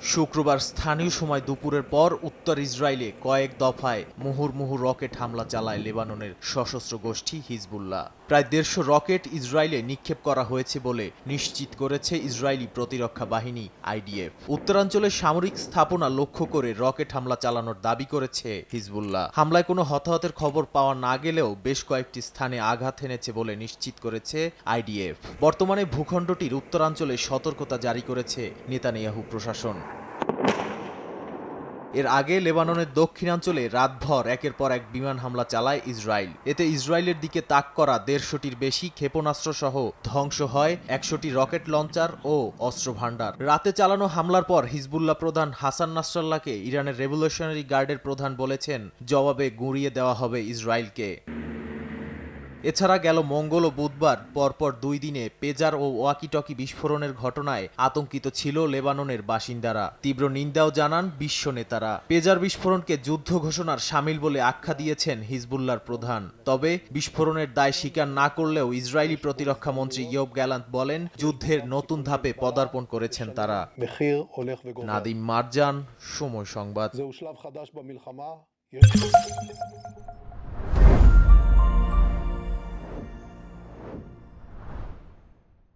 শুক্রবার স্থানীয় সময় দুপুরের পর উত্তর ইসরায়েলে কয়েক দফায় মুহুর্মুহু রকেট হামলা চালায় লেবাননের সশস্ত্র গোষ্ঠী হিজবুল্লাহ। প্রায় ১৫০ রকেট ইসরায়েলে নিক্ষেপ করা হয়েছে বলে নিশ্চিত করেছে ইসরায়েলি প্রতিরক্ষা বাহিনী আইডিএফ। উত্তরাঞ্চলে সামরিক স্থাপনা লক্ষ্য করে রকেট হামলা চালানোর দাবি করেছে হিজবুল্লাহ। হামলায় কোনো হতাহতের খবর পাওয়া না গেলেও বেশ কয়েকটি স্থানে আঘাত হেনেছে বলে নিশ্চিত করেছে আইডিএফ। বর্তমানে ভূখণ্ডটির উত্তরাঞ্চলে সতর্কতা জারি করেছে নেতানিয়াহু প্রশাসন। এর আগে লেবাননের দক্ষিণাঞ্চলে রাতভর একের পর এক বিমান হামলা চালায় ইসরায়েল। এতে ইসরায়েলের দিকে তাক করা ১৫০টির বেশি ক্ষেপণাস্ত্র সহ ধ্বংস হয় ১০০টি রকেট লঞ্চার ও অস্ত্রভান্ডার। রাতে চালানো হামলার পর হিজবুল্লাহ প্রধান হাসান নাসরাল্লাহকে ইরানের রেভলিউশনারি গার্ডের প্রধান বলেছেন, জবাবে গুঁড়িয়ে দেওয়া হবে ইসরায়েলকে। এছাড়া গেল মঙ্গল ও বুধবার পরপর ২ দিনে পেজার ও ওয়াকিটকি বিস্ফোরণের ঘটনায় আতঙ্কিত ছিল লেবাননের বাসিন্দারা। তীব্র নিন্দাও জানান বিশ্ব নেতারা। পেজার বিস্ফোরণকে যুদ্ধ ঘোষণার শামিল বলে আখ্যা দিয়েছেন হিজবুল্লাহর প্রধান। তবে বিস্ফোরণের দায় স্বীকার না করলেও ইসরায়েলি প্রতিরক্ষা মন্ত্রী ইয়োব গ্যালান্ট বলেন, যুদ্ধের নতুন ধাপে পদার্পণ করেছেন তারা। নাদিম মারজান, সময় সংবাদ।